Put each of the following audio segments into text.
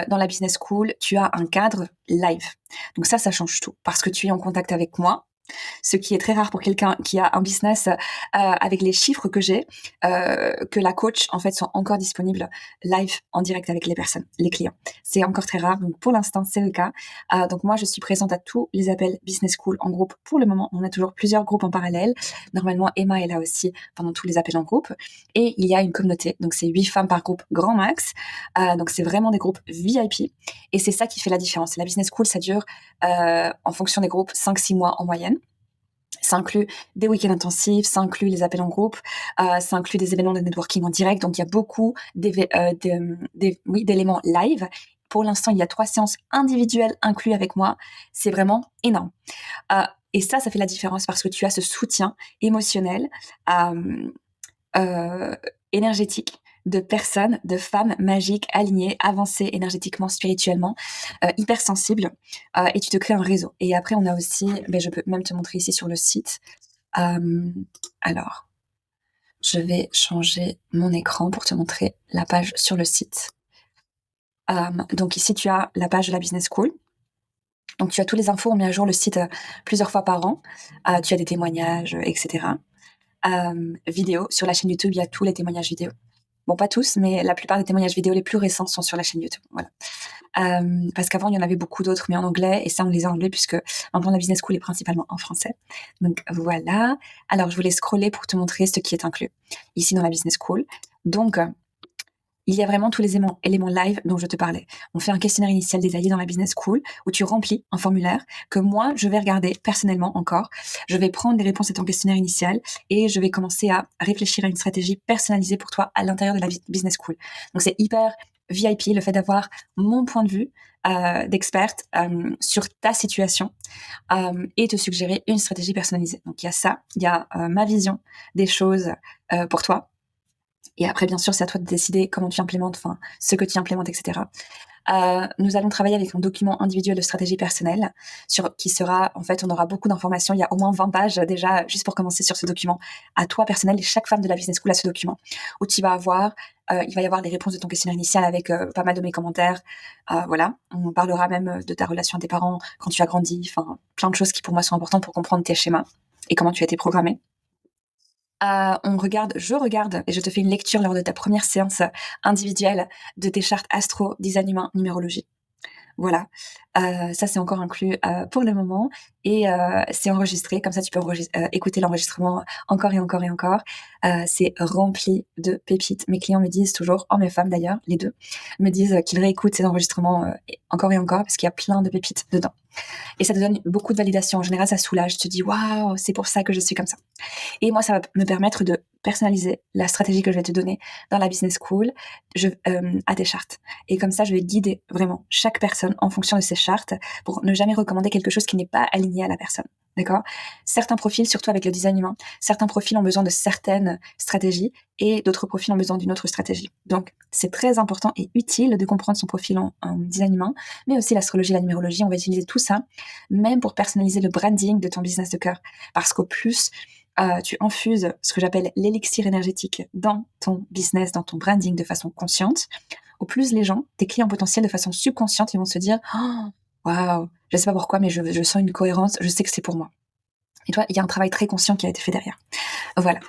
dans la business school, tu as un cadre live. Donc ça change tout parce que tu es en contact avec moi, ce qui est très rare pour quelqu'un qui a un business avec les chiffres que j'ai, que la coach en fait soit encore disponible live en direct avec les personnes, les clients. C'est encore très rare, donc pour l'instant c'est le cas. Donc moi je suis présente à tous les appels business school en groupe pour le moment. On a toujours plusieurs groupes en parallèle. Normalement Emma est là aussi pendant tous les appels en groupe et il y a une communauté. Donc c'est 8 femmes par groupe grand max. Donc c'est vraiment des groupes VIP et c'est ça qui fait la différence. La business school ça dure en fonction des groupes 5-6 mois en moyenne. Ça inclut des week-ends intensifs, ça inclut les appels en groupe, ça inclut des événements de networking en direct. Donc, il y a beaucoup d'éléments live. Pour l'instant, il y a 3 séances individuelles incluses avec moi. C'est vraiment énorme. Et ça fait la différence parce que tu as ce soutien émotionnel, énergétique de personnes, de femmes magiques, alignées, avancées énergétiquement, spirituellement, hypersensibles, et tu te crées un réseau. Et après, on a aussi, je peux même te montrer ici sur le site. Alors, je vais changer mon écran pour te montrer la page sur le site. Donc ici, tu as la page de la Business School. Donc tu as toutes les infos, on met à jour le site plusieurs fois par an. Tu as des témoignages, etc. Vidéo, sur la chaîne YouTube, il y a tous les témoignages vidéo. Bon, pas tous, mais la plupart des témoignages vidéo les plus récents sont sur la chaîne YouTube. Voilà. Parce qu'avant, il y en avait beaucoup d'autres, mais en anglais, et ça, on les a enlevés puisque maintenant, la business school est principalement en français. Donc, voilà. Alors, je voulais scroller pour te montrer ce qui est inclus ici dans la business school. Donc, il y a vraiment tous les éléments live dont je te parlais. On fait un questionnaire initial détaillé dans la business school où tu remplis un formulaire que moi, je vais regarder personnellement encore. Je vais prendre les réponses à ton questionnaire initial et je vais commencer à réfléchir à une stratégie personnalisée pour toi à l'intérieur de la business school. Donc, c'est hyper VIP, le fait d'avoir mon point de vue d'experte sur ta situation et te suggérer une stratégie personnalisée. Donc, il y a ça, il y a ma vision des choses pour toi. Et après, bien sûr, c'est à toi de décider comment tu implémentes, enfin, ce que tu implémentes, etc. Nous allons travailler avec un document individuel de stratégie personnelle qui sera, en fait, on aura beaucoup d'informations. Il y a au moins 20 pages déjà, juste pour commencer sur ce document à toi personnel. Et chaque femme de la business school a ce document où tu vas avoir, il va y avoir les réponses de ton questionnaire initial avec pas mal de mes commentaires. Voilà. On parlera même de ta relation à tes parents quand tu as grandi. Enfin, plein de choses qui pour moi sont importantes pour comprendre tes schémas et comment tu as été programmée. Je regarde et je te fais une lecture lors de ta première séance individuelle de tes chartes astro, design humain, numérologie. Voilà, ça c'est encore inclus pour le moment et c'est enregistré, comme ça tu peux écouter l'enregistrement encore et encore et encore. C'est rempli de pépites. Mes clients me disent toujours, hommes et femmes d'ailleurs, les deux, me disent qu'ils réécoutent ces enregistrements encore et encore parce qu'il y a plein de pépites dedans. Et ça te donne beaucoup de validation. En général, ça soulage. Tu te dis, waouh, c'est pour ça que je suis comme ça. Et moi, ça va me permettre de personnaliser la stratégie que je vais te donner dans la business school à tes chartes. Et comme ça, je vais guider vraiment chaque personne en fonction de ses chartes pour ne jamais recommander quelque chose qui n'est pas aligné à la personne. D'accord ? Certains profils, surtout avec le design humain, certains profils ont besoin de certaines stratégies et d'autres profils ont besoin d'une autre stratégie. Donc, c'est très important et utile de comprendre son profil en design humain, mais aussi l'astrologie, la numérologie. On va utiliser tout ça, même pour personnaliser le branding de ton business de cœur. Parce qu'au plus, tu infuses ce que j'appelle l'élixir énergétique dans ton business, dans ton branding de façon consciente, au plus les gens, tes clients potentiels de façon subconsciente, ils vont se dire « Waouh, je sais pas pourquoi, mais je sens une cohérence, je sais que c'est pour moi. » Et toi, il y a un travail très conscient qui a été fait derrière. Voilà.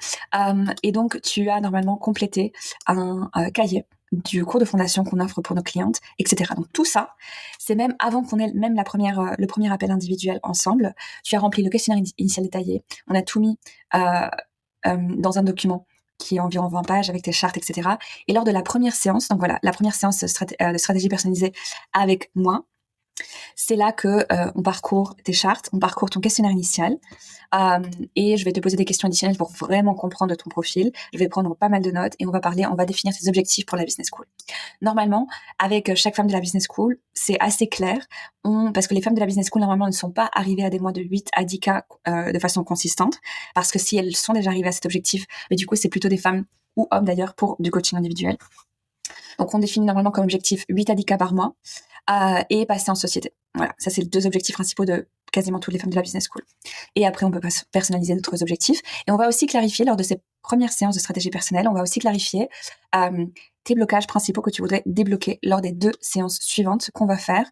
Et donc, tu as normalement complété un cahier du cours de fondation qu'on offre pour nos clientes, etc. Donc tout ça, c'est même avant qu'on ait même le premier appel individuel ensemble. Tu as rempli le questionnaire initial détaillé. On a tout mis dans un document qui est environ 20 pages avec tes chartes, etc. Et lors de la première séance, donc voilà, la première séance de stratégie personnalisée avec moi, c'est là que on parcourt tes chartes, on parcourt ton questionnaire initial et je vais te poser des questions additionnelles pour vraiment comprendre ton profil. Je vais prendre pas mal de notes et on va définir tes objectifs pour la business school. Normalement, avec chaque femme de la business school, c'est assez clair parce que les femmes de la business school normalement ne sont pas arrivées à des mois de 8 à 10 cas de façon consistante parce que si elles sont déjà arrivées à cet objectif, mais du coup c'est plutôt des femmes ou hommes d'ailleurs pour du coaching individuel. Donc on définit normalement comme objectif 8 à 10 cas par mois et passer en société. Voilà, ça c'est les 2 objectifs principaux de quasiment toutes les femmes de la business school. Et après, on peut personnaliser d'autres objectifs. Et on va aussi clarifier, lors de ces premières séances de stratégie personnelle, on va aussi clarifier tes blocages principaux que tu voudrais débloquer lors des 2 séances suivantes qu'on va faire.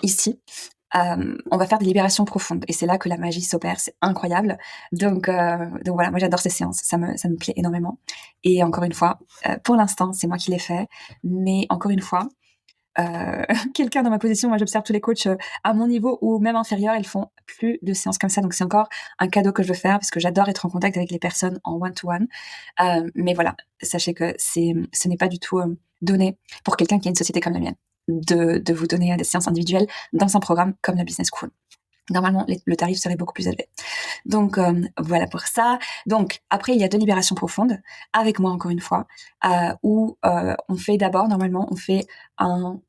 Ici, on va faire des libérations profondes et c'est là que la magie s'opère, c'est incroyable. Donc voilà, moi j'adore ces séances, ça me plaît énormément et encore une fois, pour l'instant, c'est moi qui l'ai fait, mais encore une fois, quelqu'un dans ma position, moi j'observe tous les coachs, à mon niveau ou même inférieur, ils font plus de séances comme ça, donc c'est encore un cadeau que je veux faire parce que j'adore être en contact avec les personnes en one to one. Mais voilà, sachez que ce n'est pas du tout, donné pour quelqu'un qui a une société comme la mienne, de vous donner, des séances individuelles dans un programme comme la Business School. Normalement, le tarif serait beaucoup plus élevé. Donc voilà pour ça. Donc après, il y a 2 libérations profondes avec moi encore une fois, où on fait d'abord normalement, on fait un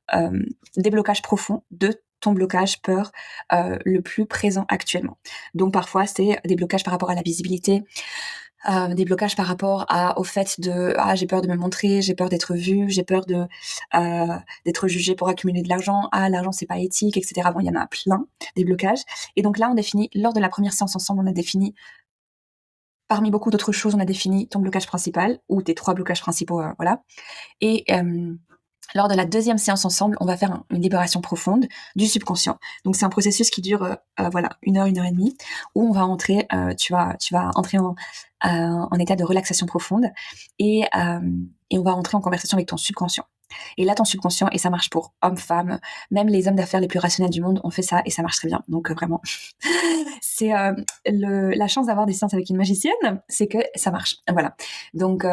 déblocage profond de ton blocage peur le plus présent actuellement. Donc parfois, c'est des blocages par rapport à la visibilité, des blocages par rapport au fait de j'ai peur de me montrer, j'ai peur d'être vue, j'ai peur d'être jugée pour accumuler de l'argent, l'argent c'est pas éthique, etc. Bon, il y en a plein des blocages. Et donc là, on définit lors de la première séance ensemble, on a défini parmi beaucoup d'autres choses, on a défini ton blocage principal ou tes 3 blocages principaux, voilà. Et lors de la 2e séance ensemble, on va faire une libération profonde du subconscient. Donc c'est un processus qui dure voilà 1 heure et demie, où on va entrer, tu vas entrer en état de relaxation profonde et on va entrer en conversation avec ton subconscient. Et là, ton subconscient, et ça marche pour hommes, femmes, même les hommes d'affaires les plus rationnels du monde ont fait ça et ça marche très bien. Donc vraiment, c'est la chance d'avoir des séances avec une magicienne, c'est que ça marche. Voilà. Donc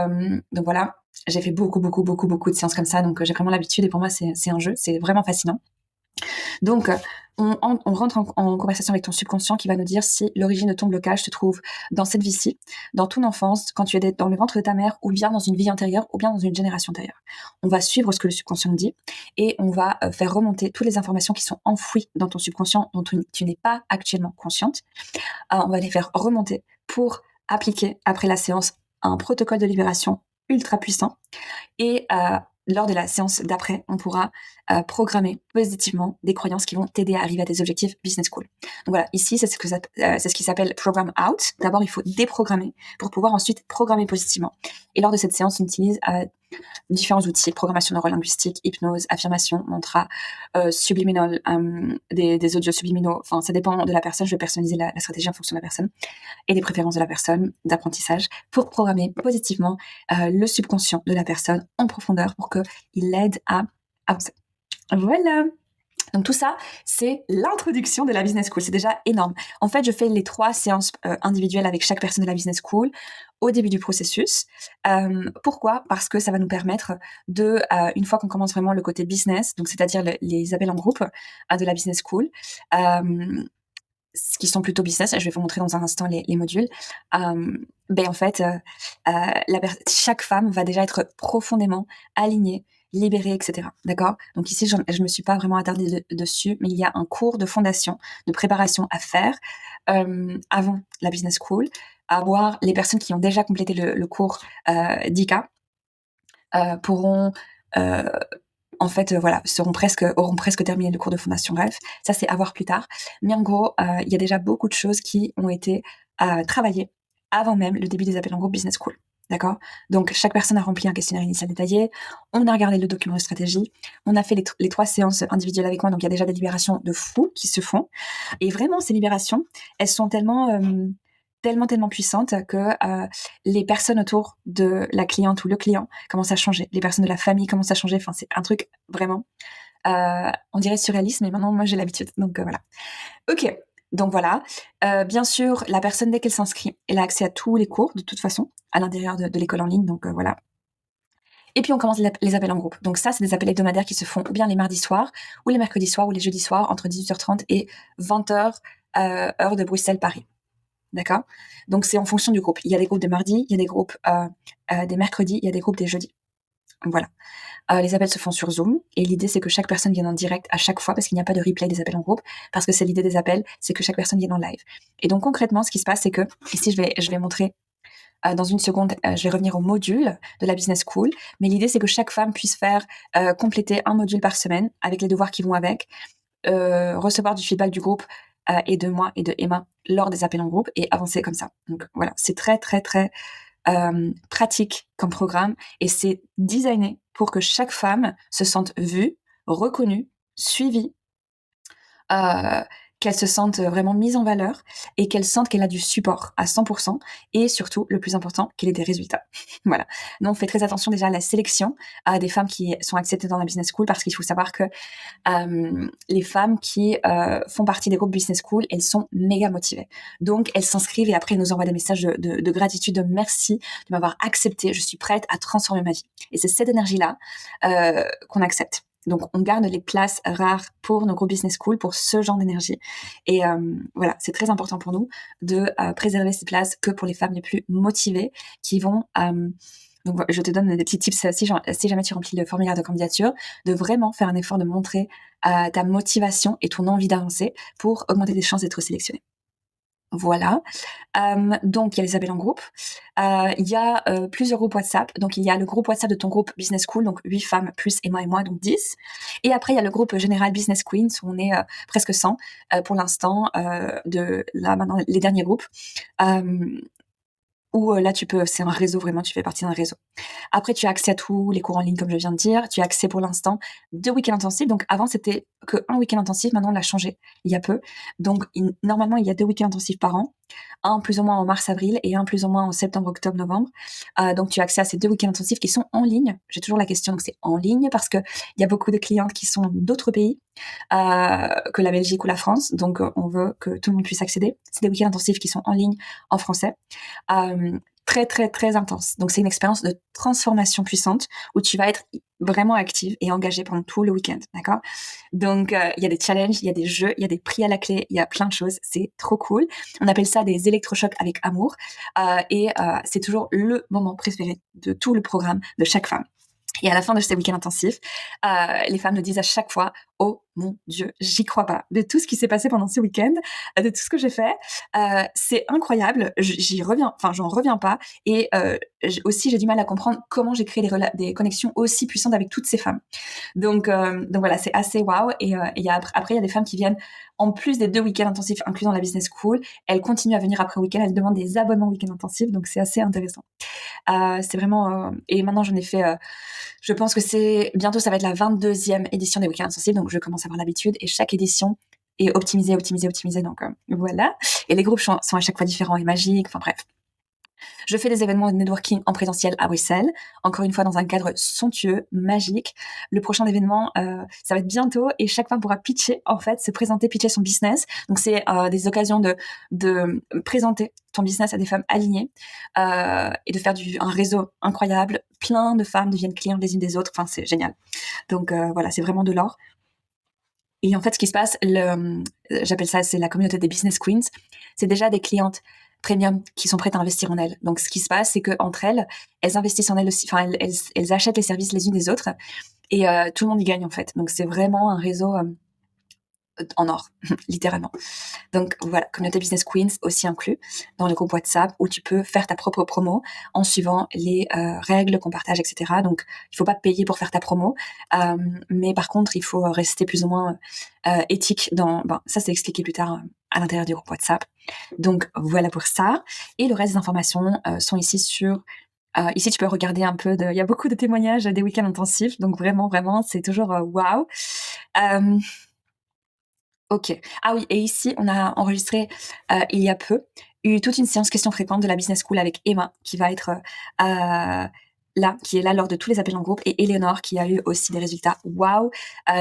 voilà, j'ai fait beaucoup de séances comme ça, donc j'ai vraiment l'habitude et pour moi c'est un jeu, c'est vraiment fascinant. Donc on rentre en conversation avec ton subconscient qui va nous dire si l'origine de ton blocage se trouve dans cette vie-ci, dans ton enfance, quand tu étais dans le ventre de ta mère, ou bien dans une vie antérieure, ou bien dans une génération antérieure. On va suivre ce que le subconscient nous dit et on va faire remonter toutes les informations qui sont enfouies dans ton subconscient dont tu n'es pas actuellement consciente. On va les faire remonter pour appliquer après la séance un protocole de libération ultra puissant et lors de la séance d'après, on pourra programmer positivement des croyances qui vont t'aider à arriver à tes objectifs Business School. Donc voilà, ici, c'est ce qui s'appelle Program Out. D'abord, il faut déprogrammer pour pouvoir ensuite programmer positivement. Et lors de cette séance, on utilise différents outils, programmation neurolinguistique, hypnose, affirmation, mantra, subliminal, des audios subliminaux. Enfin, ça dépend de la personne. Je vais personnaliser la stratégie en fonction de la personne et des préférences de la personne, d'apprentissage, pour programmer positivement le subconscient de la personne en profondeur pour qu'il l'aide à avancer. Voilà. Donc tout ça, c'est l'introduction de la Business School. C'est déjà énorme. En fait, je fais les 3 séances individuelles avec chaque personne de la Business School au début du processus. Pourquoi ? Parce que ça va nous permettre de, une fois qu'on commence vraiment le côté business, donc c'est-à-dire les appels en groupe de la Business School, qui sont plutôt business, je vais vous montrer dans un instant les modules. En fait, chaque femme va déjà être profondément alignée, libérée, etc. D'accord ? Donc ici, je me suis pas vraiment attardée dessus, mais il y a un cours de fondation, de préparation à faire avant la Business School, à voir les personnes qui ont déjà complété le cours d'ICA pourront en fait, voilà, auront presque terminé le cours de fondation. Bref, ça c'est à voir plus tard. Mais en gros, il y a déjà beaucoup de choses qui ont été travaillées avant même le début des appels en groupe Business School. D'accord ? Donc, chaque personne a rempli un questionnaire initial détaillé. On a regardé le document de stratégie. On a fait les 3 séances individuelles avec moi. Donc, il y a déjà des libérations de fou qui se font. Et vraiment, ces libérations, elles sont tellement puissantes que les personnes autour de la cliente ou le client commencent à changer. Les personnes de la famille commencent à changer. Enfin, c'est un truc vraiment, on dirait surréaliste, mais maintenant, moi, j'ai l'habitude. Donc, voilà. Ok. Donc, voilà. Bien sûr, la personne, dès qu'elle s'inscrit, elle a accès à tous les cours, de toute façon, à l'intérieur de l'école en ligne. Donc, voilà. Et puis, on commence les appels en groupe. Donc, ça, c'est des appels hebdomadaires qui se font ou bien les mardis soirs, ou les mercredis soirs, ou les jeudis soirs, entre 18h30 et 20h, heure de Bruxelles-Paris. D'accord ? Donc, c'est en fonction du groupe. Il y a des groupes de mardi, il y a des groupes des mercredis, il y a des groupes des jeudis. Voilà. Les appels se font sur Zoom et l'idée, c'est que chaque personne vienne en direct à chaque fois parce qu'il n'y a pas de replay des appels en groupe parce que c'est l'idée des appels, c'est que chaque personne vienne en live. Et donc, concrètement, ce qui se passe, c'est que, ici, je vais montrer dans une seconde, je vais revenir au module de la Business School, mais l'idée, c'est que chaque femme puisse faire compléter un module par semaine avec les devoirs qui vont avec, recevoir du feedback du groupe et de moi et de Emma lors des appels en groupe et avancer comme ça. Donc voilà, c'est très très très pratique comme programme et c'est designé pour que chaque femme se sente vue, reconnue, suivie, heu, qu'elle se sente vraiment mise en valeur et qu'elle sente qu'elle a du support à 100 et surtout, le plus important, qu'elle ait des résultats. Voilà. Nous, on fait très attention déjà à la sélection, à des femmes qui sont acceptées dans la business school parce qu'il faut savoir que, les femmes qui, font partie des groupes business school, elles sont méga motivées. Donc elles s'inscrivent et après elles nous envoient des messages de gratitude, de merci de m'avoir acceptée, je suis prête à transformer ma vie et c'est cette énergie-là, qu'on accepte. Donc on garde les places rares pour nos groupes business school, pour ce genre d'énergie et voilà, c'est très important pour nous de, préserver ces places que pour les femmes les plus motivées qui vont, donc voilà, je te donne des petits tips si jamais tu remplis le formulaire de candidature, de vraiment faire un effort de montrer ta motivation et ton envie d'avancer pour augmenter tes chances d'être sélectionné. Voilà. Donc il y a les appels en groupe. Il y a plusieurs groupes WhatsApp. Donc il y a le groupe WhatsApp de ton groupe Business School, donc 8 femmes plus Emma et moi, donc 10. Et après il y a le groupe général Business Queens où on est presque 100 pour l'instant de là maintenant les derniers groupes. Où là c'est un réseau vraiment, tu fais partie d'un réseau. Après, tu as accès à tous les cours en ligne, comme je viens de dire. Tu as accès pour l'instant 2 week-ends intensifs. Donc avant, c'était qu'un week-end intensif. Maintenant, on l'a changé il y a peu. Donc normalement, il y a 2 week-ends intensifs par an. Un plus ou moins en mars-avril et un plus ou moins en septembre, octobre, novembre. Donc tu as accès à ces 2 week-ends intensifs qui sont en ligne. J'ai toujours la question, donc c'est en ligne parce qu'il y a beaucoup de clientes qui sont d'autres pays que la Belgique ou la France. Donc on veut que tout le monde puisse accéder. C'est des week-ends intensifs qui sont en ligne en français. Très, très, très intense. Donc, c'est une expérience de transformation puissante où tu vas être vraiment active et engagée pendant tout le week-end, d'accord? Donc, il y a des challenges, il y a des jeux, il y a des prix à la clé, il y a plein de choses. C'est trop cool. On appelle ça des électrochocs avec amour. C'est toujours le moment préféré de tout le programme de chaque femme. Et à la fin de ces week-ends intensifs, les femmes nous disent à chaque fois: «Oh mon Dieu, j'y crois pas. De tout ce qui s'est passé pendant ce week-end, de tout ce que j'ai fait, c'est incroyable. J'en reviens pas et aussi j'ai du mal à comprendre comment j'ai créé des connexions aussi puissantes avec toutes ces femmes». Donc voilà, c'est assez waouh et il y a après il y a des femmes qui viennent en plus des 2 week-ends intensifs inclus dans la business school, elles continuent à venir après le week-end, elles demandent des abonnements week-end intensifs, donc c'est assez intéressant. C'est vraiment, et maintenant j'en ai fait, je pense que bientôt ça va être la 22e édition des week-ends intensifs, donc je commence à avoir l'habitude et chaque édition est optimisée, optimisée, optimisée, donc voilà. Et les groupes sont à chaque fois différents et magiques, enfin bref. Je fais des événements de networking en présentiel à Bruxelles, encore une fois dans un cadre somptueux, magique. Le prochain événement, ça va être bientôt et chaque femme pourra pitcher, en fait, se présenter, pitcher son business. Donc c'est des occasions de présenter ton business à des femmes alignées et de faire un réseau incroyable. Plein de femmes deviennent clientes les unes des autres. Enfin, c'est génial. Donc voilà, c'est vraiment de l'or. Et en fait, ce qui se passe, j'appelle ça, c'est la communauté des business queens. C'est déjà des clientes premium qui sont prêtes à investir en elles. Donc, ce qui se passe, c'est que entre elles, elles investissent en elles aussi. Enfin, elles achètent les services les unes des autres et tout le monde y gagne en fait. Donc, c'est vraiment un réseau en or, littéralement. Donc voilà, communauté business queens aussi inclus dans le groupe WhatsApp où tu peux faire ta propre promo en suivant les règles qu'on partage, etc. Donc il faut pas payer pour faire ta promo, mais par contre il faut rester plus ou moins éthique ça c'est expliqué plus tard à l'intérieur du groupe WhatsApp. Donc voilà pour ça. Et le reste des informations sont ici sur ici, tu peux regarder un peu il y a beaucoup de témoignages des week-ends intensifs, donc vraiment, vraiment, c'est toujours waouh. OK. Ah oui, et ici, on a enregistré, il y a peu, eu toute une séance questions fréquentes de la business school avec Emma qui va être, qui est là lors de tous les appels en groupe et Éléonore qui a eu aussi des résultats waouh,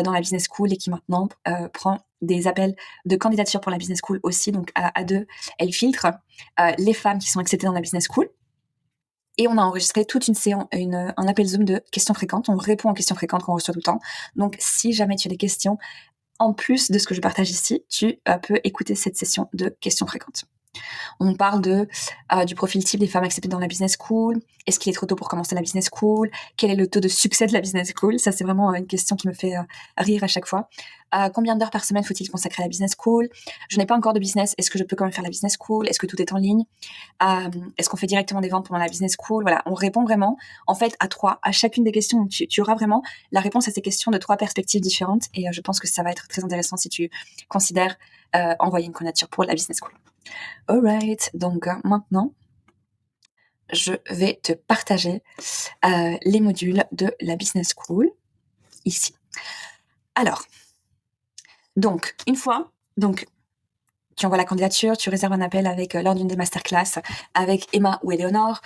dans la business school et qui maintenant, prend des appels de candidature pour la business school aussi. Donc à 2, elle filtre, les femmes qui sont acceptées dans la business school et on a enregistré toute une séance, un appel Zoom de questions fréquentes. On répond aux questions fréquentes qu'on reçoit tout le temps. Donc si jamais tu as des questions en plus de ce que je partage ici, tu peux écouter cette session de questions fréquentes. On parle du profil type des femmes acceptées dans la business school. Est-ce qu'il est trop tôt pour commencer la business school? Quel est le taux de succès de la business school? Ça, c'est vraiment une question qui me fait rire à chaque fois. Combien d'heures par semaine faut-il consacrer à la business school? Je n'ai pas encore de business. Est-ce que je peux quand même faire la business school? Est-ce que tout est en ligne? Est-ce qu'on fait directement des ventes pendant la business school? Voilà, on répond vraiment, en fait, à chacune des questions. Tu auras vraiment la réponse à ces questions de 3 perspectives différentes. Et je pense que ça va être très intéressant si tu considères envoyer une candidature pour la business school. Alright, donc maintenant, je vais te partager les modules de la Business School ici. Alors, donc, une fois, donc, tu envoies la candidature, tu réserves un appel avec lors d'une des masterclass avec Emma ou Éléonore.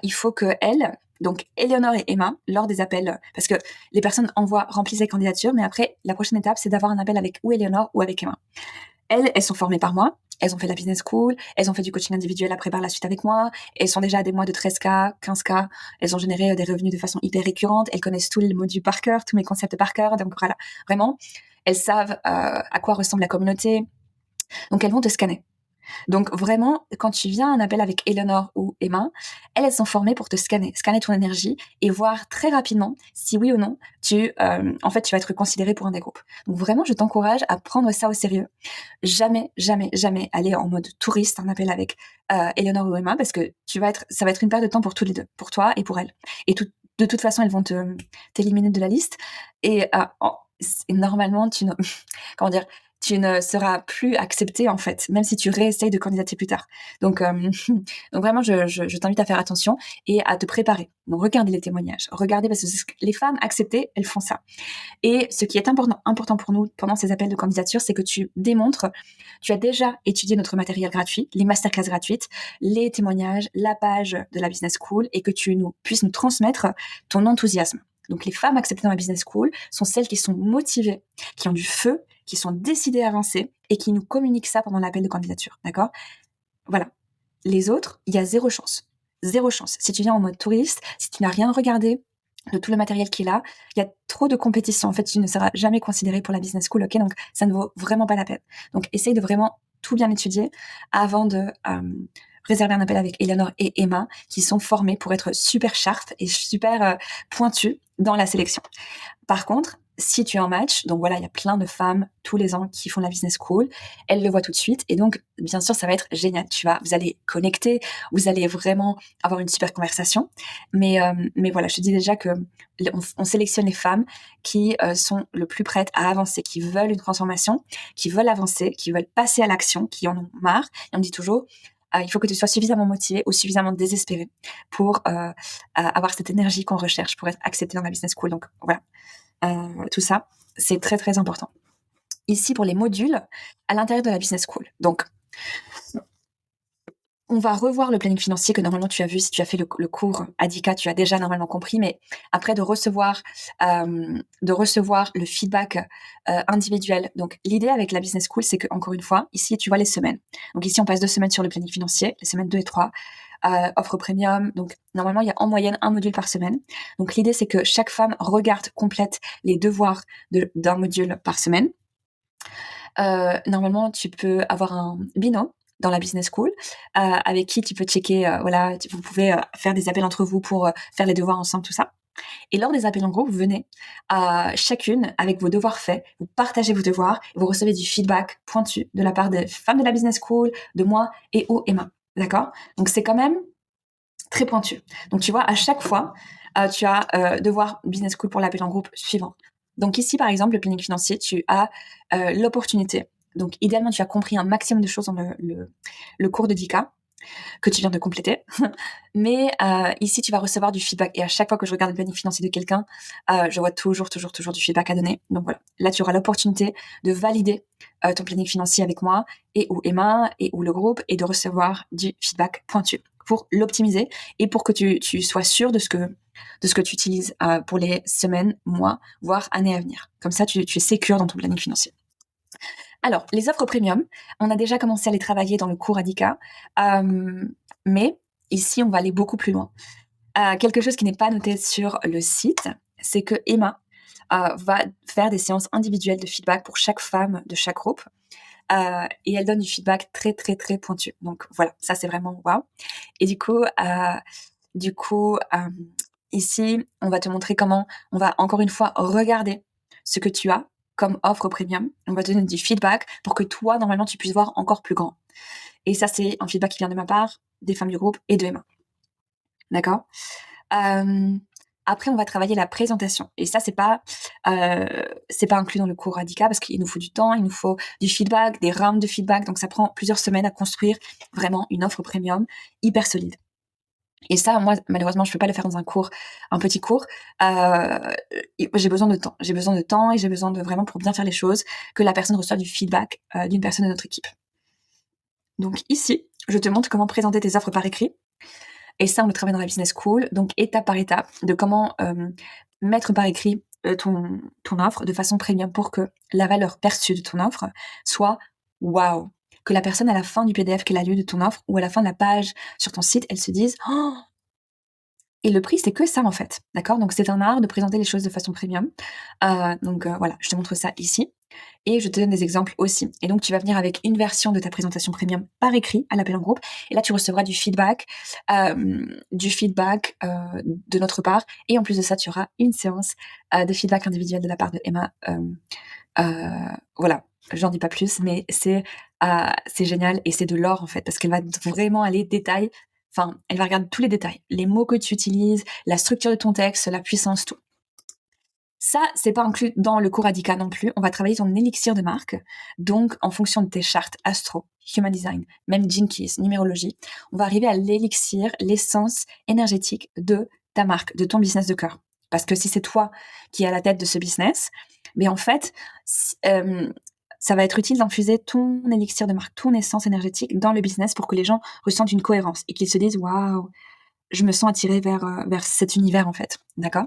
Il faut que elles, donc Éléonore et Emma, lors des appels, parce que les personnes remplissent les candidatures, mais après, la prochaine étape, c'est d'avoir un appel avec ou Éléonore ou avec Emma. Elles sont formées par moi. Elles ont fait la business school, elles ont fait du coaching individuel après par la suite avec moi, elles sont déjà à des mois de 13K, 15K, elles ont généré des revenus de façon hyper récurrente, elles connaissent tous les modules par cœur, tous mes concepts par cœur, donc voilà, vraiment, elles savent à quoi ressemble la communauté, donc elles vont te scanner. Donc vraiment, quand tu viens à un appel avec Eleanor ou Emma, elles sont formées pour te scanner ton énergie et voir très rapidement si oui ou non tu vas être considéré pour un des groupes. Donc vraiment, je t'encourage à prendre ça au sérieux. Jamais, jamais, jamais aller en mode touriste un appel avec Eleanor ou Emma parce que ça va être une perte de temps pour tous les deux, pour toi et pour elles. Et de toute façon, elles vont t'éliminer de la liste et normalement, comment dire, tu ne seras plus accepté en fait, même si tu réessayes de candidater plus tard. Donc, donc vraiment, je t'invite à faire attention et à te préparer. Donc regardez les témoignages, regardez parce que les femmes acceptées, elles font ça. Et ce qui est important pour nous pendant ces appels de candidature, c'est que tu démontres, tu as déjà étudié notre matériel gratuit, les masterclass gratuites, les témoignages, la page de la Business School et que tu puisses nous transmettre ton enthousiasme. Donc les femmes acceptées dans la Business School sont celles qui sont motivées, qui ont du feu, qui sont décidées à avancer et qui nous communiquent ça pendant l'appel de candidature. D'accord ? Voilà. Les autres, il y a zéro chance. Zéro chance. Si tu viens en mode touriste, si tu n'as rien regardé de tout le matériel qui est là, il y a trop de compétition. En fait, tu ne seras jamais considéré pour la business school, ok ? Donc, ça ne vaut vraiment pas la peine. Donc, essaye de vraiment tout bien étudier avant de réserver un appel avec Eleanor et Emma, qui sont formées pour être super sharp et super pointues dans la sélection. Par contre, si tu es en match, donc voilà, il y a plein de femmes tous les ans qui font la business school, elles le voient tout de suite et donc bien sûr ça va être génial. Vous allez connecter, vous allez vraiment avoir une super conversation. Mais voilà, je te dis déjà que on sélectionne les femmes qui sont le plus prêtes à avancer, qui veulent une transformation, qui veulent avancer, qui veulent passer à l'action, qui en ont marre. Et on dit toujours, il faut que tu sois suffisamment motivé ou suffisamment désespéré pour avoir cette énergie qu'on recherche pour être accepté dans la business school. Donc voilà. Tout ça, c'est très très important. Ici, pour les modules, à l'intérieur de la business school. Donc, on va revoir le planning financier que normalement tu as vu si tu as fait le cours Adika, tu as déjà normalement compris, mais après de recevoir le feedback individuel. Donc, l'idée avec la business school, c'est que encore une fois, ici, tu vois les semaines. Donc ici, on passe 2 semaines sur le planning financier, les semaines 2 et 3. Offre premium. Donc, normalement, il y a en moyenne un module par semaine. Donc, l'idée, c'est que chaque femme complète les devoirs d'un module par semaine. Normalement, tu peux avoir un binôme dans la business school avec qui tu peux checker, vous pouvez faire des appels entre vous pour faire les devoirs ensemble, tout ça. Et lors des appels en groupe, vous venez chacune avec vos devoirs faits, vous partagez vos devoirs, et vous recevez du feedback pointu de la part des femmes de la business school, de moi et Emma. D'accord ? Donc, c'est quand même très pointu. Donc, tu vois, à chaque fois, tu as devoir business school pour l'appel en groupe suivant. Donc, ici, par exemple, le planning financier, tu as l'opportunité. Donc, idéalement, tu as compris un maximum de choses dans le cours de 10K que tu viens de compléter. Mais ici, tu vas recevoir du feedback. Et à chaque fois que je regarde le planning financier de quelqu'un, je vois toujours du feedback à donner. Donc voilà, là, tu auras l'opportunité de valider ton planning financier avec moi et ou Emma et ou le groupe et de recevoir du feedback pointu pour l'optimiser et pour que tu sois sûr de ce que tu utilises pour les semaines, mois, voire années à venir. Comme ça, tu es sécure dans ton planning financier. Alors, les offres premium, on a déjà commencé à les travailler dans le cours Adika, mais ici, on va aller beaucoup plus loin. Quelque chose qui n'est pas noté sur le site, c'est que Emma va faire des séances individuelles de feedback pour chaque femme de chaque groupe. Et elle donne du feedback très, très, très pointu. Donc voilà, ça c'est vraiment wow. Et du coup, ici, on va te montrer comment on va encore une fois regarder ce que tu as comme offre premium. On va te donner du feedback pour que toi, normalement, tu puisses voir encore plus grand. Et ça, c'est un feedback qui vient de ma part, des femmes du groupe et de Emma. D'accord ? Après, on va travailler la présentation. Et ça, c'est pas inclus dans le cours Radika parce qu'il nous faut du temps, il nous faut du feedback, des rounds de feedback. Donc, ça prend plusieurs semaines à construire vraiment une offre premium hyper solide. Et ça, moi, malheureusement, je peux pas le faire dans un petit cours. J'ai besoin de temps. J'ai besoin de temps et j'ai besoin de vraiment, pour bien faire les choses, que la personne reçoive du feedback d'une personne de notre équipe. Donc ici, je te montre comment présenter tes offres par écrit. Et ça, on le travaille dans la business school. Donc étape par étape, de comment mettre par écrit ton offre de façon premium pour que la valeur perçue de ton offre soit waouh. Que la personne, à la fin du PDF qu'elle a lu de ton offre ou à la fin de la page sur ton site, elle se dise oh. Et le prix, c'est que ça, en fait. D'accord? Donc, c'est un art de présenter les choses de façon premium. Voilà, je te montre ça ici. Et je te donne des exemples aussi. Et donc, tu vas venir avec une version de ta présentation premium par écrit à l'appel en groupe. Et là, tu recevras du feedback de notre part. Et en plus de ça, tu auras une séance de feedback individuel de la part de Emma. Voilà, j'en dis pas plus, mais c'est génial et c'est de l'or, en fait, parce qu'elle va vraiment aller détail. Enfin, elle va regarder tous les détails, les mots que tu utilises, la structure de ton texte, la puissance, tout. Ça, c'est pas inclus dans le cours Radika non plus. On va travailler ton élixir de marque. Donc, en fonction de tes chartes astro, human design, même Gene Keys, numérologie, on va arriver à l'élixir, l'essence énergétique de ta marque, de ton business de cœur. Parce que si c'est toi qui es à la tête de ce business, mais en fait, ça va être utile d'infuser ton élixir de marque, ton essence énergétique dans le business pour que les gens ressentent une cohérence et qu'ils se disent waouh, je me sens attirée vers cet univers, en fait. D'accord?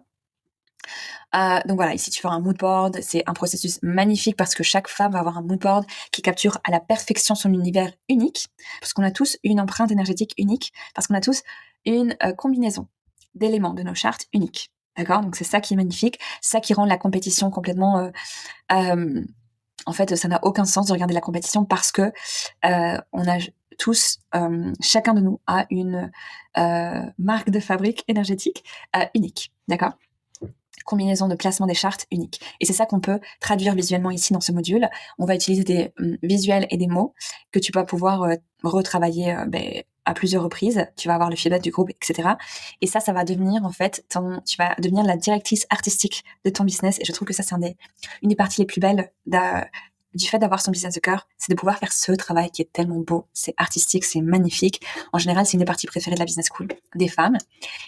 Donc voilà, ici tu feras un mood board, c'est un processus magnifique parce que chaque femme va avoir un mood board qui capture à la perfection son univers unique, parce qu'on a tous une empreinte énergétique unique, parce qu'on a tous une combinaison d'éléments de nos chartes uniques. D'accord? Donc c'est ça qui est magnifique, ça qui rend la compétition complètement... en fait, ça n'a aucun sens de regarder la compétition parce que on a tous, chacun de nous a une marque de fabrique énergétique unique. D'accord? Combinaison de placement des chartes unique. Et c'est ça qu'on peut traduire visuellement ici dans ce module. On va utiliser des visuels et des mots que tu vas pouvoir retravailler à plusieurs reprises. Tu vas avoir le feedback du groupe, etc. Et ça va devenir en fait, tu vas devenir la directrice artistique de ton business. Et je trouve que ça, c'est une des parties les plus belles du fait d'avoir son business de cœur, c'est de pouvoir faire ce travail qui est tellement beau, c'est artistique, c'est magnifique. En général, c'est une des parties préférées de la business school des femmes.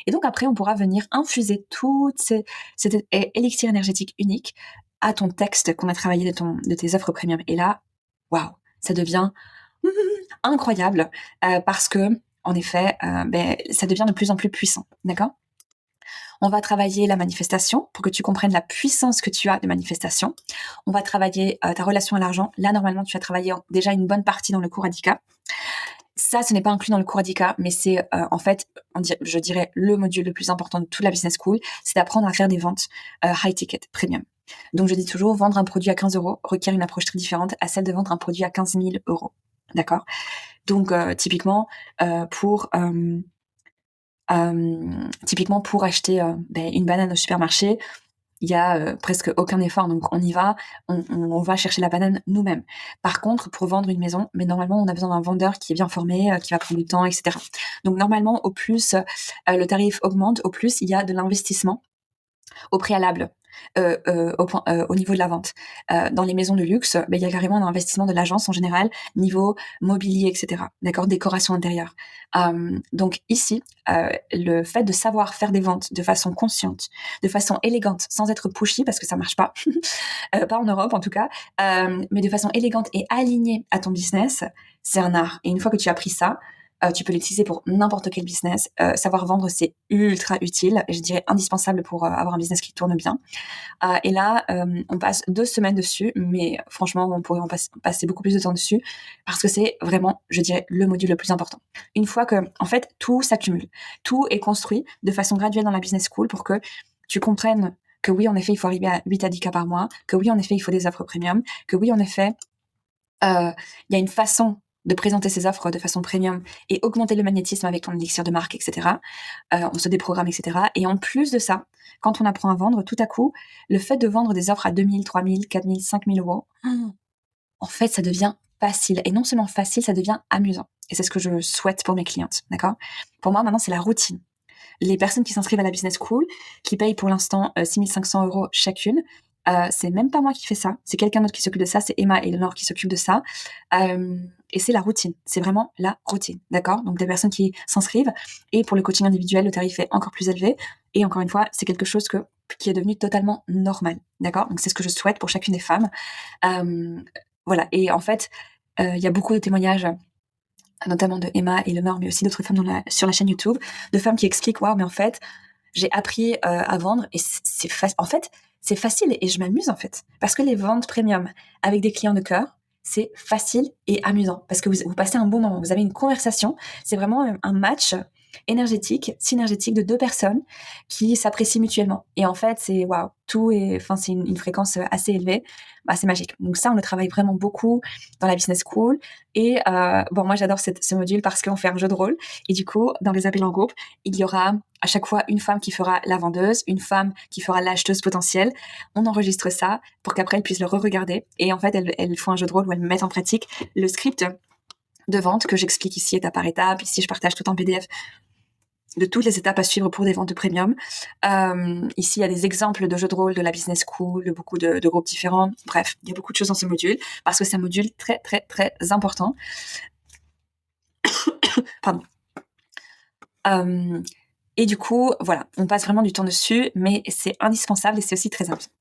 Et donc après, on pourra venir infuser cet élixir énergétique unique à ton texte qu'on a travaillé de tes offres premium. Et là, waouh, ça devient incroyable parce que, en effet, ça devient de plus en plus puissant. D'accord? On va travailler la manifestation pour que tu comprennes la puissance que tu as de manifestation. On va travailler ta relation à l'argent. Là, normalement, tu as travaillé déjà une bonne partie dans le cours Radika. Ça, ce n'est pas inclus dans le cours Radika, mais c'est en fait, je dirais, le module le plus important de toute la business school, c'est d'apprendre à faire des ventes high ticket, premium. Donc, je dis toujours, vendre un produit à 15 euros requiert une approche très différente à celle de vendre un produit à 15 000 euros. D'accord? Donc, typiquement, pour acheter une banane au supermarché, il y a presque aucun effort. Donc, on y va, on va chercher la banane nous-mêmes. Par contre, pour vendre une maison, mais normalement, on a besoin d'un vendeur qui est bien formé, qui va prendre du temps, etc. Donc, normalement, au plus le tarif augmente, au plus il y a de l'investissement au préalable. Au niveau de la vente. Dans les maisons de luxe, il y a carrément un investissement de l'agence en général, niveau mobilier, etc. D'accord, décoration intérieure. Donc ici, le fait de savoir faire des ventes de façon consciente, de façon élégante, sans être pushy, parce que ça marche pas, pas en Europe en tout cas, mais de façon élégante et alignée à ton business, c'est un art. Et une fois que tu as appris ça, tu peux l'utiliser pour n'importe quel business. Savoir vendre, c'est ultra utile, je dirais indispensable pour avoir un business qui tourne bien. Et là, on passe 2 semaines dessus, mais franchement, on pourrait passer beaucoup plus de temps dessus parce que c'est vraiment, je dirais, le module le plus important. Une fois que, en fait, tout s'accumule, tout est construit de façon graduelle dans la business school pour que tu comprennes que oui, en effet, il faut arriver à 8 à 10 cas par mois, que oui, en effet, il faut des offres premium, que oui, en effet, il y a une façon de présenter ses offres de façon premium et augmenter le magnétisme avec ton élixir de marque, etc. On se déprogramme, etc. Et en plus de ça, quand on apprend à vendre, tout à coup, le fait de vendre des offres à 2 000, 3 000, 4 000, 5 000 euros, en fait, ça devient facile. Et non seulement facile, ça devient amusant. Et c'est ce que je souhaite pour mes clientes, d'accord? Pour moi, maintenant, c'est la routine. Les personnes qui s'inscrivent à la business school, qui payent pour l'instant 6 500 euros chacune, C'est même pas moi qui fais ça, c'est quelqu'un d'autre qui s'occupe de ça, c'est Emma et Eleanor qui s'occupent de ça. Et c'est la routine, c'est vraiment la routine, d'accord? Donc des personnes qui s'inscrivent, et pour le coaching individuel, le tarif est encore plus élevé. Et encore une fois, c'est quelque chose qui est devenu totalement normal, d'accord? Donc c'est ce que je souhaite pour chacune des femmes. Voilà, et en fait, il y a beaucoup de témoignages, notamment de Emma et Eleanor, mais aussi d'autres femmes sur la chaîne YouTube, de femmes qui expliquent, waouh, mais en fait, j'ai appris à vendre, et en fait, c'est facile et je m'amuse en fait. Parce que les ventes premium avec des clients de cœur, c'est facile et amusant. Parce que vous passez un bon moment, vous avez une conversation, c'est vraiment un match énergétique, synergétique de deux personnes qui s'apprécient mutuellement. Et en fait, c'est waouh, c'est une fréquence assez élevée. Bah, c'est magique. Donc ça, on le travaille vraiment beaucoup dans la business school. Et bon, moi, j'adore ce module parce qu'on fait un jeu de rôle. Et du coup, dans les appels en groupe, il y aura à chaque fois une femme qui fera la vendeuse, une femme qui fera l'acheteuse potentielle. On enregistre ça pour qu'après elles puissent le re-regarder. Et en fait, elles font un jeu de rôle où elles mettent en pratique le script de vente que j'explique ici étape par étape. Ici, je partage tout en PDF de toutes les étapes à suivre pour des ventes de premium. Ici, il y a des exemples de jeux de rôle de la business school, de beaucoup de groupes différents. Bref, il y a beaucoup de choses dans ce module parce que c'est un module très, très, très important. Pardon. Et du coup, voilà, on passe vraiment du temps dessus, mais c'est indispensable et c'est aussi très important.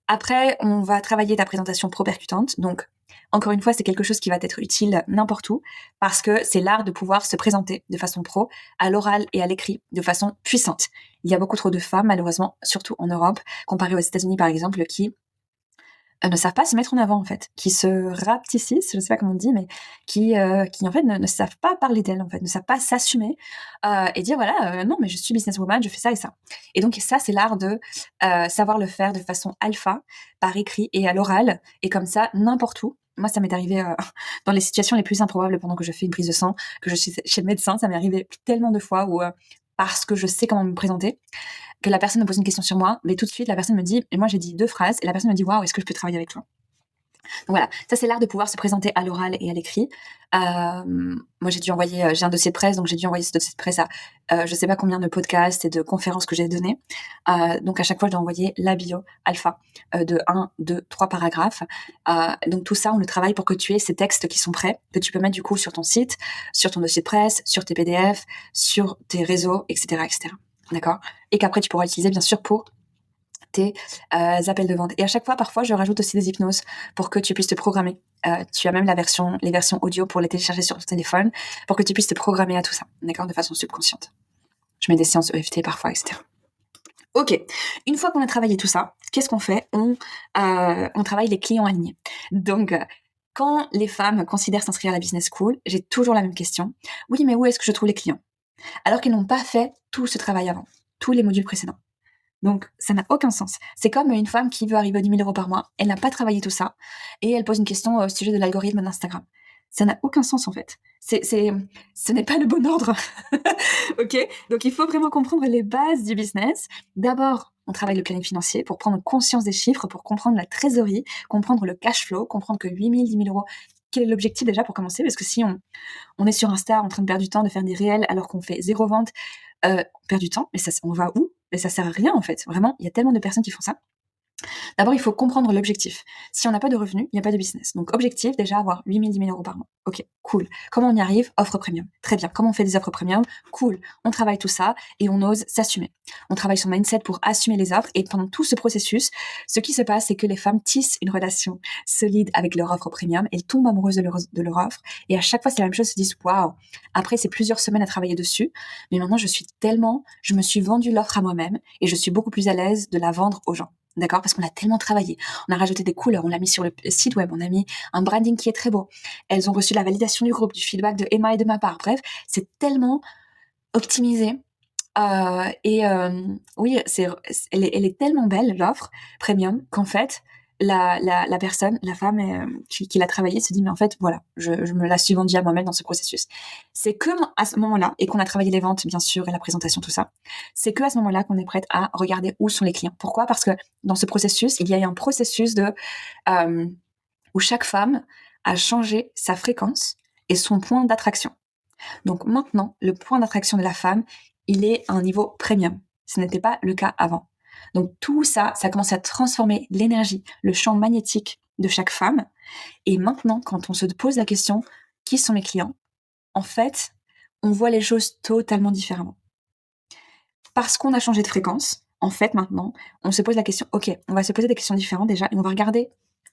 Après, on va travailler ta présentation pro-percutante. Donc, encore une fois, c'est quelque chose qui va être utile n'importe où parce que c'est l'art de pouvoir se présenter de façon pro à l'oral et à l'écrit de façon puissante. Il y a beaucoup trop de femmes, malheureusement, surtout en Europe, comparé aux États-Unis par exemple, qui ne savent pas se mettre en avant en fait, qui se rapetissent, je sais pas comment on dit, mais qui en fait ne savent pas parler d'elles en fait, ne savent pas s'assumer et dire voilà non mais je suis businesswoman, je fais ça et ça. Et donc ça c'est l'art de savoir le faire de façon alpha, par écrit et à l'oral, et comme ça n'importe où. Moi, ça m'est arrivé dans les situations les plus improbables pendant que je fais une prise de sang, que je suis chez le médecin, ça m'est arrivé tellement de fois où parce que je sais comment me présenter, que la personne me pose une question sur moi, mais tout de suite, la personne me dit, et moi j'ai dit 2 phrases, et la personne me dit, waouh, est-ce que je peux travailler avec toi? Donc voilà, ça c'est l'art de pouvoir se présenter à l'oral et à l'écrit. Moi j'ai un dossier de presse, donc j'ai dû envoyer ce dossier de presse à je sais pas combien de podcasts et de conférences que j'ai données. Donc à chaque fois je dois envoyer la bio alpha de 1, 2, 3 paragraphes. Donc tout ça on le travaille pour que tu aies ces textes qui sont prêts, que tu peux mettre du coup sur ton site, sur ton dossier de presse, sur tes PDF, sur tes réseaux, etc., etc. D'accord? Et qu'après tu pourras utiliser bien sûr pour tes appels de vente. Et à chaque fois, parfois, je rajoute aussi des hypnoses pour que tu puisses te programmer. Tu as même les versions audio pour les télécharger sur ton téléphone, pour que tu puisses te programmer à tout ça, d'accord, de façon subconsciente. Je mets des séances EFT parfois, etc. Ok, une fois qu'on a travaillé tout ça, qu'est-ce qu'on fait? On travaille les clients alignés. Donc, quand les femmes considèrent s'inscrire à la business school, j'ai toujours la même question. Oui, mais où est-ce que je trouve les clients? Alors qu'elles n'ont pas fait tout ce travail avant, tous les modules précédents. Donc, ça n'a aucun sens. C'est comme une femme qui veut arriver à 10 000 euros par mois, elle n'a pas travaillé tout ça, et elle pose une question au sujet de l'algorithme d'Instagram. Ça n'a aucun sens, en fait. Ce n'est pas le bon ordre. Ok? Donc, il faut vraiment comprendre les bases du business. D'abord, on travaille le planning financier pour prendre conscience des chiffres, pour comprendre la trésorerie, comprendre le cash flow, comprendre que 8 000, 10 000 euros, quel est l'objectif déjà pour commencer? Parce que si on est sur Insta en train de perdre du temps, de faire des réels alors qu'on fait 0 vente, on perd du temps, mais on va où? Mais ça sert à rien en fait. Vraiment, il y a tellement de personnes qui font ça. D'abord, il faut comprendre l'objectif. Si on n'a pas de revenus, il n'y a pas de business. Donc, objectif, déjà, avoir 8 000, 10 000 euros par mois. Ok, cool. Comment on y arrive? Offre premium. Très bien. Comment on fait des offres premium? Cool. On travaille tout ça et on ose s'assumer. On travaille son mindset pour assumer les offres, et pendant tout ce processus, ce qui se passe, c'est que les femmes tissent une relation solide avec leur offre premium. Elles tombent amoureuses de leur offre, et à chaque fois, c'est la même chose, se disent, waouh. Après, c'est plusieurs semaines à travailler dessus, mais maintenant, je me suis vendu l'offre à moi-même et je suis beaucoup plus à l'aise de la vendre aux gens. D'accord? Parce qu'on a tellement travaillé. On a rajouté des couleurs, on l'a mis sur le site web, on a mis un branding qui est très beau. Elles ont reçu la validation du groupe, du feedback de Emma et de ma part. Bref, c'est tellement optimisé. Oui, elle est tellement belle, l'offre premium, qu'en fait, la personne, la femme qui l'a travaillé se dit, mais en fait, voilà, je me la suis vendue à moi-même dans ce processus. C'est que à ce moment-là, et qu'on a travaillé les ventes, bien sûr, et la présentation, tout ça, c'est que à ce moment-là qu'on est prête à regarder où sont les clients. Pourquoi? Parce que dans ce processus, il y a eu un processus où chaque femme a changé sa fréquence et son point d'attraction. Donc maintenant, le point d'attraction de la femme, il est à un niveau premium. Ce n'était pas le cas avant. Donc tout ça, ça commence à transformer l'énergie, le champ magnétique de chaque femme. Et maintenant, quand on se pose la question, qui sont mes clients? En fait, on voit les choses totalement différemment. Parce qu'on a changé de fréquence, en fait, maintenant, on se pose la question, ok, on va se poser des questions différentes déjà, et on va regarder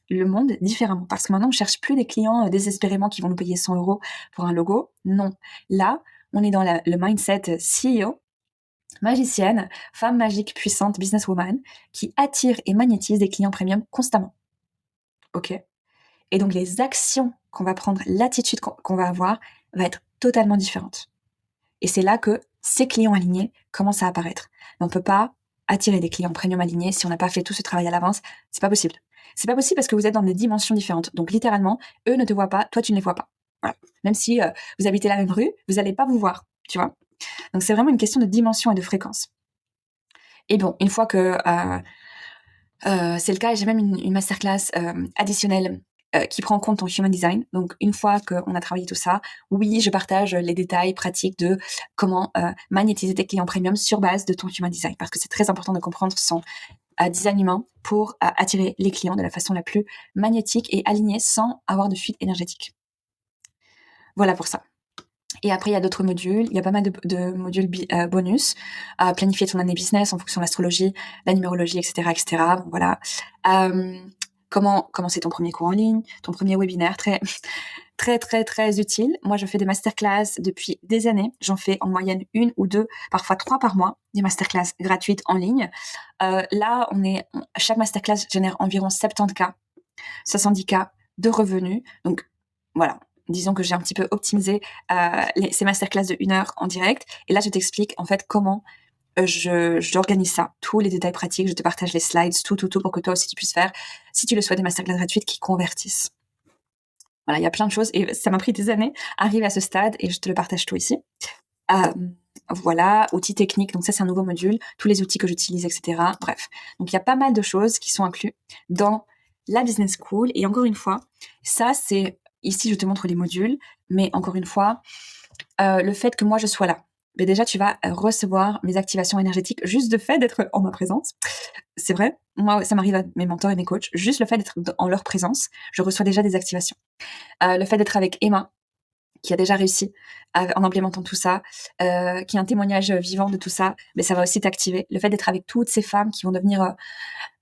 le monde différemment. Parce que maintenant, on cherche plus des clients désespérément qui vont nous payer 100 € pour un logo. Non. Là, on est dans le mindset CEO, magicienne, femme magique, puissante, businesswoman, qui attire et magnétise des clients premium constamment. Ok? Et donc, les actions qu'on va prendre, l'attitude qu'on va avoir, va être totalement différente. Et c'est là que ces clients alignés commencent à apparaître. Mais on peut pas attirer des clients premium alignés si on n'a pas fait tout ce travail à l'avance. C'est pas possible. C'est pas possible parce que vous êtes dans des dimensions différentes. Donc, littéralement, eux ne te voient pas, toi, tu ne les vois pas. Voilà. Même si vous habitez la même rue, vous n'allez pas vous voir, tu vois. Donc, c'est vraiment une question de dimension et de fréquence. Et bon, une fois que c'est le cas, j'ai même une masterclass additionnelle qui prend en compte ton human design. Donc, une fois qu'on a travaillé tout ça, oui, je partage les détails pratiques de comment magnétiser tes clients premium sur base de ton human design, parce que c'est très important de comprendre son design humain pour attirer les clients de la façon la plus magnétique et alignée sans avoir de fuite énergétique. Voilà pour ça. Et après, il y a d'autres modules. Il y a pas mal de modules bonus. Planifier ton année business en fonction de l'astrologie, la numérologie, etc., etc. Bon, voilà. Comment commencer ton premier cours en ligne, ton premier webinaire, très, très, très, très utile. Moi, je fais des masterclass depuis des années. J'en fais en moyenne 1 ou 2, parfois 3 par mois, des masterclass gratuites en ligne. Là, chaque masterclass génère environ 70K, 70K de revenus. Donc, voilà. Disons que j'ai un petit peu optimisé ces masterclass de 1 heure en direct. Et là, je t'explique en fait comment j'organise ça, tous les détails pratiques, je te partage les slides, tout, pour que toi aussi tu puisses faire, si tu le souhaites, des masterclass gratuites qui convertissent. Voilà, il y a plein de choses et ça m'a pris des années à arriver à ce stade et je te le partage tout ici. Voilà, outils techniques, donc ça c'est un nouveau module, tous les outils que j'utilise, etc. Bref, donc il y a pas mal de choses qui sont inclus dans la business school et encore une fois, ça c'est, ici je te montre les modules, mais encore une fois, le fait que moi je sois là, mais déjà tu vas recevoir mes activations énergétiques juste de fait d'être en ma présence. C'est vrai, moi ça m'arrive à mes mentors et mes coachs, juste le fait d'être en leur présence, je reçois déjà des activations. Le fait d'être avec Emma, qui a déjà réussi en implémentant tout ça, qui est un témoignage vivant de tout ça, mais ça va aussi t'activer. Le fait d'être avec toutes ces femmes qui vont devenir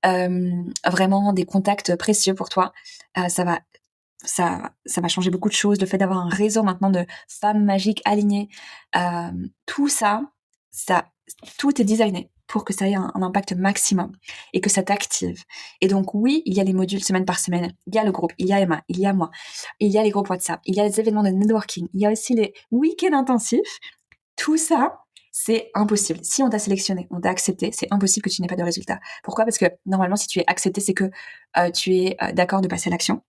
vraiment des contacts précieux pour toi, ça va changer beaucoup de choses. Le fait d'avoir un réseau maintenant de femmes magiques alignées, tout ça, tout est designé pour que ça ait un impact maximum et que ça t'active. Et donc oui, il y a les modules semaine par semaine, il y a le groupe, il y a Emma, il y a moi, il y a les groupes WhatsApp, il y a les événements de networking, il y a aussi les week-ends intensifs. Tout ça, c'est impossible. Si on t'a sélectionné, on t'a accepté, c'est impossible que tu n'aies pas de résultat. Pourquoi? Parce que normalement, si tu es accepté, c'est que tu es d'accord de passer à l'action.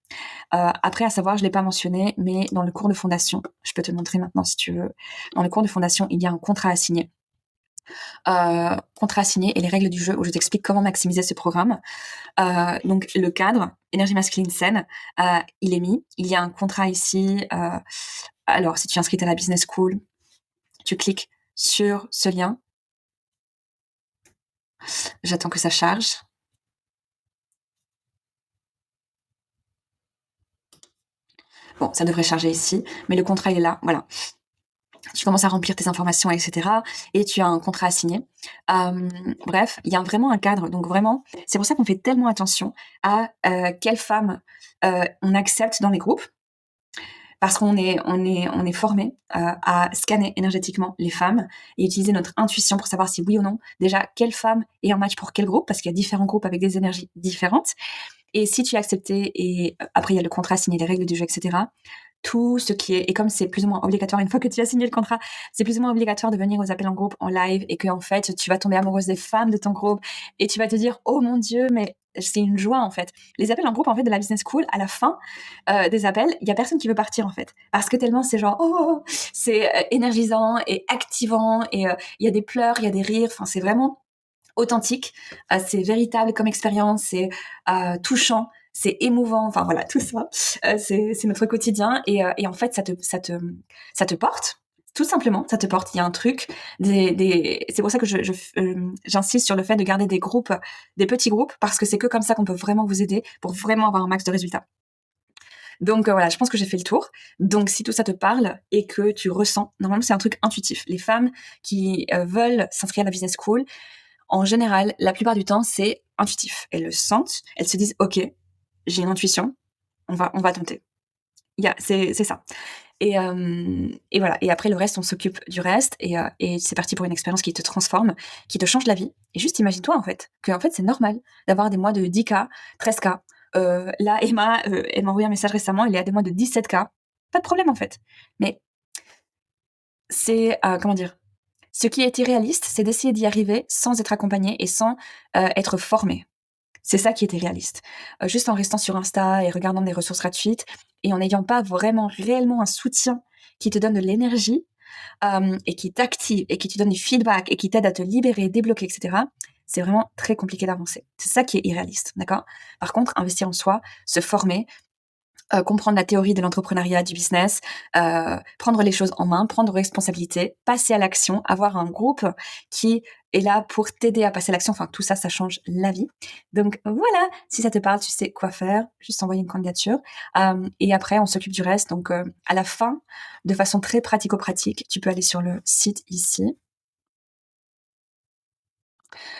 Après, à savoir, je l'ai pas mentionné, mais dans le cours de fondation, je peux te le montrer maintenant si tu veux. Dans le cours de fondation, il y a un contrat à signer. Contrat à signer et les règles du jeu où je t'explique comment maximiser ce programme. Donc le cadre, énergie masculine saine, il est mis. Il y a un contrat ici. Alors, si tu es inscrite à la business school, tu cliques sur ce lien. J'attends que ça charge. Bon, ça devrait charger ici, mais le contrat il est là, voilà. Tu commences à remplir tes informations, etc. Et tu as un contrat à signer. Bref, il y a vraiment un cadre. Donc vraiment, c'est pour ça qu'on fait tellement attention à quelles femmes on accepte dans les groupes. Parce qu'on est formé à scanner énergétiquement les femmes et utiliser notre intuition pour savoir si oui ou non, déjà, quelle femme est un match pour quel groupe, parce qu'il y a différents groupes avec des énergies différentes. Et si tu es accepté, et après il y a le contrat signé, les règles du jeu, etc., tout ce qui est, et comme c'est plus ou moins obligatoire, une fois que tu as signé le contrat, c'est plus ou moins obligatoire de venir aux appels en groupe, en live, et que en fait, tu vas tomber amoureuse des femmes de ton groupe, et tu vas te dire, oh mon Dieu, mais c'est une joie, en fait. Les appels en groupe, en fait, de la business school, à la fin des appels, il y a personne qui veut partir, en fait. Parce que tellement c'est genre, oh, c'est énergisant et activant, et il y a des pleurs, il y a des rires, enfin, c'est vraiment authentique, c'est véritable comme expérience, c'est touchant, c'est émouvant, enfin voilà, tout ça, c'est notre quotidien et en fait ça te porte Tout simplement, ça te porte. Il y a un truc, c'est pour ça que j'insiste sur le fait de garder des groupes, des petits groupes, parce que c'est que comme ça qu'on peut vraiment vous aider pour vraiment avoir un max de résultats. Donc voilà, je pense que j'ai fait le tour. Donc si tout ça te parle et que tu ressens, normalement c'est un truc intuitif. Les femmes qui veulent s'inscrire à la business school, en général, la plupart du temps, c'est intuitif. Elles le sentent, elles se disent, ok, j'ai une intuition, on va tenter. C'est ça. Et voilà. Et après le reste, on s'occupe du reste et c'est parti pour une expérience qui te transforme, qui te change la vie. Et juste imagine-toi en fait que en fait c'est normal d'avoir des mois de 10K, 13K. Là, Emma, elle m'a envoyé un message récemment, elle est à des mois de 17K. Pas de problème en fait. Mais c'est comment dire. Ce qui a été réaliste, c'est d'essayer d'y arriver sans être accompagné et sans être formé. C'est ça qui était réaliste. Juste en restant sur Insta et regardant des ressources gratuites et en n'ayant pas vraiment réellement un soutien qui te donne de l'énergie et qui t'active et qui te donne du feedback et qui t'aide à te libérer, débloquer, etc. C'est vraiment très compliqué d'avancer. C'est ça qui est irréaliste, d'accord? Par contre, investir en soi, se former, comprendre la théorie de l'entrepreneuriat, du business, prendre les choses en main, prendre responsabilité, passer à l'action, avoir un groupe qui est là pour t'aider à passer à l'action. Enfin, tout ça, ça change la vie. Donc voilà, si ça te parle, tu sais quoi faire, juste envoyer une candidature. Et après, on s'occupe du reste. Donc à la fin, de façon très pratico-pratique, tu peux aller sur le site ici.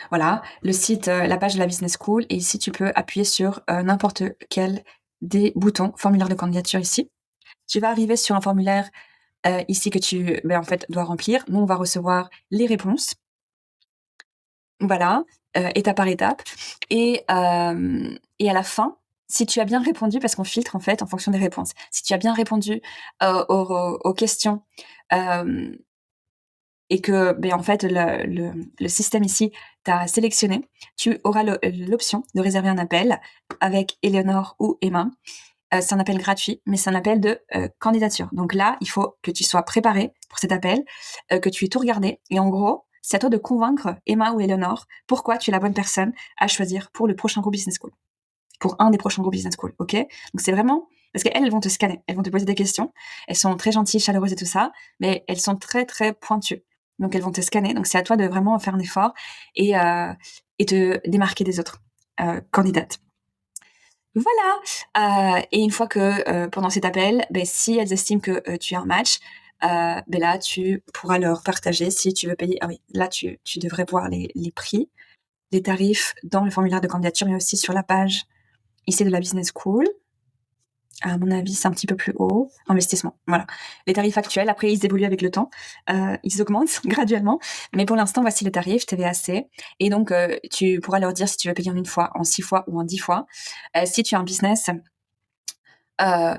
Voilà, le site, la page de la business school et ici, tu peux appuyer sur n'importe quel des boutons, formulaire de candidature ici. Tu vas arriver sur un formulaire ici que tu en fait, dois remplir. Nous, on va recevoir les réponses. Voilà, étape par étape et à la fin, si tu as bien répondu parce qu'on filtre, en fait, en fonction des réponses. Si tu as bien répondu, aux questions, hem et que, en fait, le système ici t'a sélectionné, tu auras l'option de réserver un appel avec Éléonore ou Emma. C'est un appel gratuit, mais c'est un appel de candidature. Donc là, il faut que tu sois préparé pour cet appel, que tu aies tout regardé. Et en gros, c'est à toi de convaincre Emma ou Eleanor pourquoi tu es la bonne personne à choisir pour le prochain groupe Business School. Pour un des prochains groupes Business School, ok? Donc c'est vraiment... Parce qu'elles, elles vont te scanner, elles vont te poser des questions. Elles sont très gentilles, chaleureuses et tout ça, mais elles sont très, très pointues. Donc elles vont te scanner. Donc c'est à toi de vraiment faire un effort et te démarquer des autres candidates. Voilà. Et une fois que pendant cet appel, si elles estiment que tu es un match, là tu pourras leur partager si tu veux payer. Ah oui, là tu devrais voir les prix, les tarifs dans le formulaire de candidature, mais aussi sur la page ici de la business school. À mon avis, c'est un petit peu plus haut. Investissement, voilà. Les tarifs actuels, après, ils évoluent avec le temps. Ils augmentent graduellement. Mais pour l'instant, voici les tarifs TVAC. Et donc, tu pourras leur dire si tu veux payer en une fois, en 6 fois ou en 10 fois. Si tu as un business,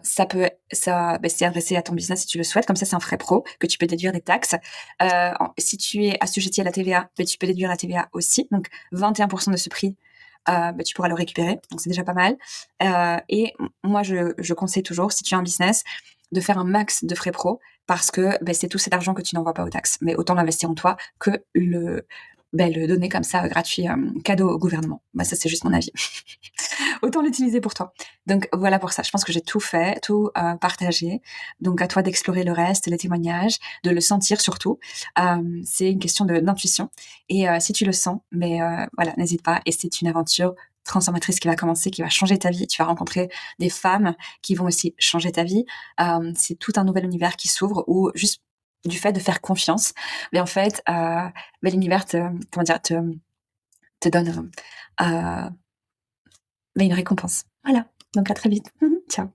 c'est adressé à ton business si tu le souhaites. Comme ça, c'est un frais pro que tu peux déduire des taxes. Si tu es assujetti à la TVA, tu peux déduire la TVA aussi. Donc, 21% de ce prix, tu pourras le récupérer. Donc, c'est déjà pas mal. Et moi, je conseille toujours, si tu as un business, de faire un max de frais pro parce que c'est tout cet argent que tu n'envoies pas aux taxes. Mais autant l'investir en toi que le donner comme ça gratuit, cadeau au gouvernement. Ça, c'est juste mon avis. Autant l'utiliser pour toi. Donc voilà pour ça. Je pense que j'ai tout fait, tout partagé. Donc à toi d'explorer le reste, les témoignages, de le sentir surtout. C'est une question d'intuition. Et si tu le sens, voilà, n'hésite pas. Et c'est une aventure transformatrice qui va commencer, qui va changer ta vie. Tu vas rencontrer des femmes qui vont aussi changer ta vie. C'est tout un nouvel univers qui s'ouvre où juste du fait de faire confiance, en fait, l'univers te donne une récompense. Voilà. Donc à très vite. Ciao.